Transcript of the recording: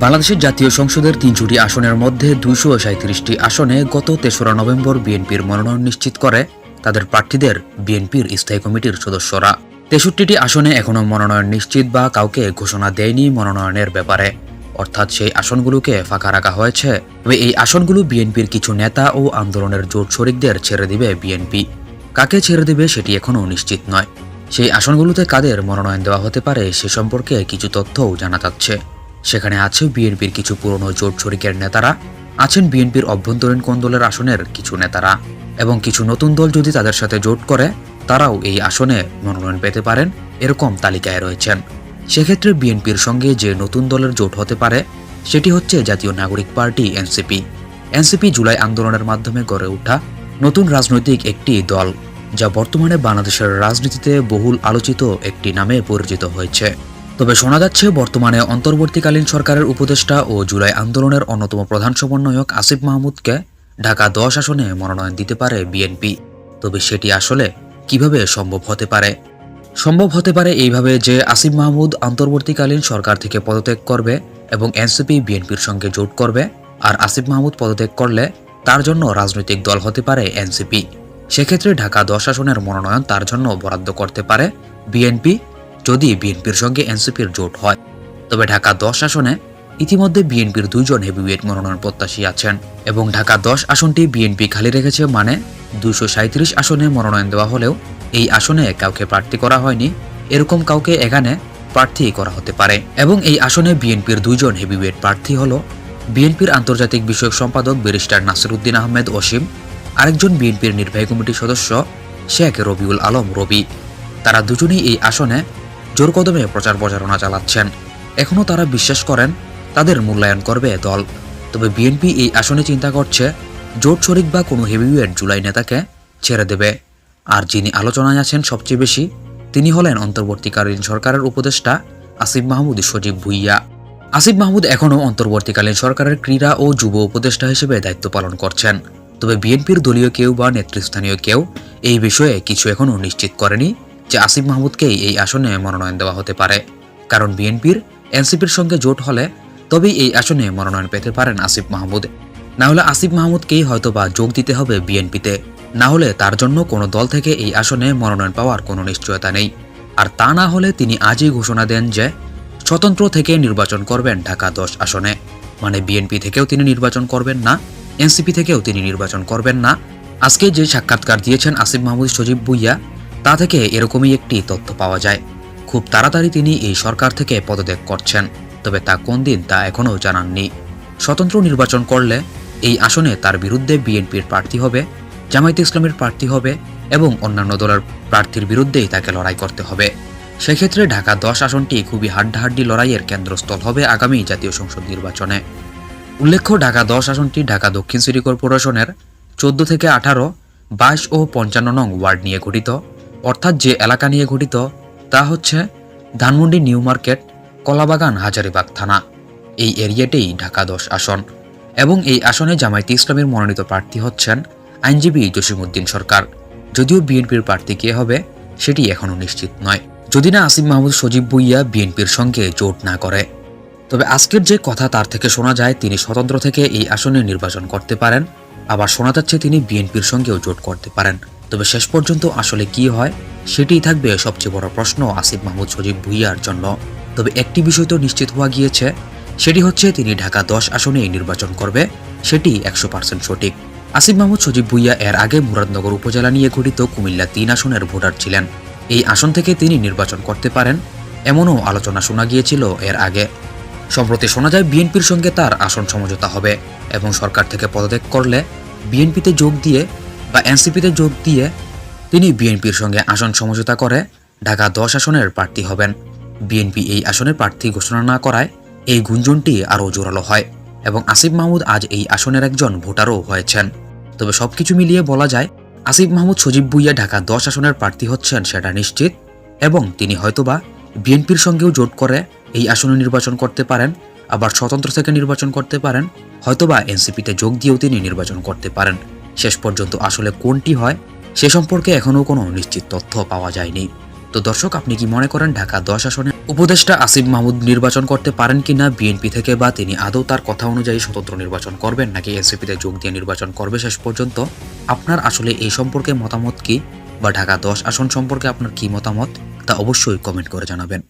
বাংলাদেশের জাতীয় সংসদের ৩০০টি আসনের মধ্যে ২৩৭টি আসনে গত ৩রা নভেম্বর বিএনপির মনোনয়ন নিশ্চিত করে তাদের প্রার্থীদের বিএনপির স্থায়ী কমিটির সদস্যরা। ৬৩টি আসনে এখনও মনোনয়ন নিশ্চিত বা কাউকে ঘোষণা দেয়নি মনোনয়নের ব্যাপারে, অর্থাৎ সেই আসনগুলোকে ফাঁকা রাখা হয়েছে। তবে এই আসনগুলো বিএনপির কিছু নেতা ও আন্দোলনের জোট শরিকদের ছেড়ে দিবে বিএনপি। কাকে ছেড়ে দেবে সেটি এখনও নিশ্চিত নয়। সেই আসনগুলোতে কাদের মনোনয়ন দেওয়া হতে পারে সে সম্পর্কে কিছু তথ্যও জানা যাচ্ছে। সেখানে আছে বিএনপির কিছু পুরনো জোট শরিকের নেতারা, আছেন বিএনপির অভ্যন্তরীণ কোন্দলের আসনের কিছু নেতারা, এবং কিছু নতুন দল যদি তাদের সাথে জোট করে তারাও এই আসনে মনোনয়ন পেতে পারেন এরকম তালিকায় রয়েছেন। সেক্ষেত্রে বিএনপির সঙ্গে যে নতুন দলের জোট হতে পারে সেটি হচ্ছে জাতীয় নাগরিক পার্টি এনসিপি। এনসিপি জুলাই আন্দোলনের মাধ্যমে গড়ে ওঠা নতুন রাজনৈতিক একটি দল, যা বর্তমানে বাংলাদেশের রাজনীতিতে বহুল আলোচিত একটি নামে পরিচিত হয়েছে। তবে শোনা যাচ্ছে বর্তমানে অন্তর্বর্তীকালীন সরকারের উপদেষ্টা ও জুলাই আন্দোলনের অন্যতম প্রধান সমন্বয়ক আসিফ মাহমুদকে ঢাকা ১০ আসনে মনোনয়ন দিতে পারে বিএনপি। তবে সেটি আসলে কিভাবে সম্ভব হতে পারে? সম্ভব হতে পারে এইভাবে যে আসিফ মাহমুদ অন্তর্বর্তীকালীন সরকার থেকে পদত্যাগ করবে এবং এনসিপি বিএনপির সঙ্গে জোট করবে, আর আসিফ মাহমুদ পদত্যাগ করলে তার জন্য রাজনৈতিক দল হতে পারে এনসিপি। সেক্ষেত্রে ঢাকা ১০ আসনের মনোনয়ন তার জন্য বরাদ্দ করতে পারে বিএনপি, যদি বিএনপির সঙ্গে এনসিপির জোট হয়। তবে ঢাকা ১০ আসনে ইতিমধ্যে বিএনপির ২ জন হেভিওয়েট মনোনয়ন প্রত্যাশী আছেন এবং ঢাকা ১০ আসনটি বিএনপি খালি রেখেছে, মানে ২৩৭ আসনে মনোনয়ন দেওয়া হলেও এই আসনে কাউকে প্রার্থী করা হয়নি, এরকম কাউকে এখানে প্রার্থী করা হতে পারে। এবং এই আসনে বিএনপির ২ জন হেভিওয়েট প্রার্থী হল বিএনপির আন্তর্জাতিক বিষয়ক সম্পাদক ব্যারিস্টার নাসিরউদ্দিন আহমেদ অসীম, আরেকজন বিএনপির নির্বাহী কমিটির সদস্য শেখ রবিউল আলম রবি। তারা দুজনেই এই আসনে জোর কদমে প্রচার প্রচারণা চালাচ্ছেন। এখনও তারা বিশ্বাস করেন তাদের মূল্যায়ন করবে দল। তবে বিএনপি এই আসনে চিন্তা করছে জোট শরিক বা কোনো হেভিওয়েট জুলাই নেতাকে ছেড়ে দেবে। আর যিনি আলোচনায় আছেন সবচেয়ে বেশি তিনি হলেন অন্তর্বর্তীকালীন সরকারের উপদেষ্টা আসিফ মাহমুদ সজীব ভুইয়া। আসিফ মাহমুদ এখনও অন্তর্বর্তীকালীন সরকারের ক্রীড়া ও যুব উপদেষ্টা হিসেবে দায়িত্ব পালন করছেন। তবে বিএনপির দলীয় কেউ বা নেতৃস্থানীয় কেউ এই বিষয়ে কিছু এখনও নিশ্চিত করেনি যে আসিফ মাহমুদকেই এই আসনে মনোনয়ন দেওয়া হতে পারে। কারণ বিএনপির এনসিপির সঙ্গে জোট হলে তবেই এই আসনে মনোনয়ন পেতে পারেন আসিফ মাহমুদ। না হলে আসিফ মাহমুদকেই হয়তোবা যোগ দিতে হবে বিএনপিতে, না হলে তার জন্য কোনো দল থেকে এই আসনে মনোনয়ন পাওয়ার কোনো নিশ্চয়তা নেই। আর তা না হলে তিনি আজই ঘোষণা দেন যে স্বতন্ত্র থেকে নির্বাচন করবেন ঢাকা ১০ আসনে, মানে বিএনপি থেকেও তিনি নির্বাচন করবেন না, এনসিপি থেকেও তিনি নির্বাচন করবেন না। আজকে যে সাক্ষাৎকার দিয়েছেন আসিফ মাহমুদ সজীব ভুইয়া, তা থেকে এরকমই একটি তথ্য পাওয়া যায়। খুব তাড়াতাড়ি তিনি এই সরকার থেকে পদত্যাগ করছেন, তবে তা কোন দিন তা এখনও জানাননি। স্বতন্ত্র নির্বাচন করলে এই আসনে তার বিরুদ্ধে বিএনপির প্রার্থী হবে, জামায়াতে ইসলামের প্রার্থী হবে এবং অন্যান্য দলের প্রার্থীর বিরুদ্ধেই তাকে লড়াই করতে হবে। সেক্ষেত্রে ঢাকা ১০ আসনটি খুবই হাড্ডাহাড্ডি লড়াইয়ের কেন্দ্রস্থল হবে আগামী জাতীয় সংসদ নির্বাচনে। উল্লেখ্য, ঢাকা ১০ আসনটি ঢাকা দক্ষিণ সিটি কর্পোরেশনের ১৪ থেকে ১৮, ২২ ও ৫৫ নং ওয়ার্ড নিয়ে গঠিত। অর্থাৎ যে এলাকা নিয়ে গঠিত তা হচ্ছে ধানমন্ডি, নিউ মার্কেট, কলাবাগান, হাজারীবাগ থানা। এই এরিয়াতেই ঢাকা ১০ আসন। এবং এই আসনে জামায়াতে ইসলামের মনোনীত প্রার্থী হচ্ছেন আইনজীবী জসিমউদ্দিন সরকার। যদিও বিএনপির প্রার্থী কে হবে সেটি এখনও নিশ্চিত নয়, যদি না আসিফ মাহমুদ সজীব ভুইয়া বিএনপির সঙ্গে জোট না করে। তবে আজকের যে কথা তার থেকে শোনা যায় তিনি স্বতন্ত্র থেকে এই আসনে নির্বাচন করতে পারেন, আবার শোনা যাচ্ছে তিনি বিএনপির সঙ্গেও জোট করতে পারেন। তবে শেষ পর্যন্ত আসলে কি হয় সেটিই থাকবে সবচেয়ে বড় প্রশ্ন আসিফ মাহমুদ সজীব ভুইয়ার জন্য। তবে একটি বিষয় তো নিশ্চিত হওয়া গিয়েছে, সেটি হচ্ছে তিনি ঢাকা ১০ আসনেই নির্বাচন করবে, সেটি ১০০% সঠিক। আসিফ মাহমুদ সজীব ভুইয়া এর আগে মুরাদনগর উপজেলা নিয়ে গঠিত কুমিল্লা ৩ আসনের ভোটার ছিলেন। এই আসন থেকে তিনি নির্বাচন করতে পারেন এমনও আলোচনা শোনা গিয়েছিল এর আগে। সম্প্রতি শোনা যায় বিএনপির সঙ্গে তার আসন সমঝোতা হবে এবং সরকার থেকে পদত্যাগ করলে বিএনপিতে যোগ দিয়ে বা এনসিপিতে যোগ দিয়ে তিনি বিএনপির সঙ্গে আসন সমঝোতা করে ঢাকা ১০ আসনের প্রার্থী হবেন। বিএনপি এই আসনের প্রার্থী ঘোষণা না করায় এই গুঞ্জনটি আরও জোরালো হয় এবং আসিফ মাহমুদ আজ এই আসনের একজন ভোটারও হয়েছেন। তবে সবকিছু মিলিয়ে বলা যায় আসিফ মাহমুদ সজীব ভুইয়া ঢাকা ১০ আসনের প্রার্থী হচ্ছেন সেটা নিশ্চিত, এবং তিনি হয়তোবা বিএনপির সঙ্গেও জোট করে এই আসনে নির্বাচন করতে পারেন, আবার স্বতন্ত্র থেকে নির্বাচন করতে পারেন, হয়তোবা এনসিপিতে যোগ দিয়েও তিনি নির্বাচন করতে পারেন। শেষ পর্যন্ত আসলে কোনটি হয় সে সম্পর্কে এখনও কোনো নিশ্চিত তথ্য পাওয়া যায়নি। তো দর্শক, আপনি কি মনে করেন ঢাকা 10 আসনে উপদেষ্টা আসিফ মাহমুদ নির্বাচন করতে পারেন কিনা বিএনপি থেকে, বা তিনি আদৌ তার কথা অনুযায়ী স্বতন্ত্র নির্বাচন করবেন নাকি এনসিপিতে যোগ দিয়ে নির্বাচন করবে শেষ পর্যন্ত? আপনার আসলে এই সম্পর্কে মতামত কি, বা ঢাকা 10 আসন সম্পর্কে আপনার কি মতামত তা অবশ্যই কমেন্ট করে জানাবেন।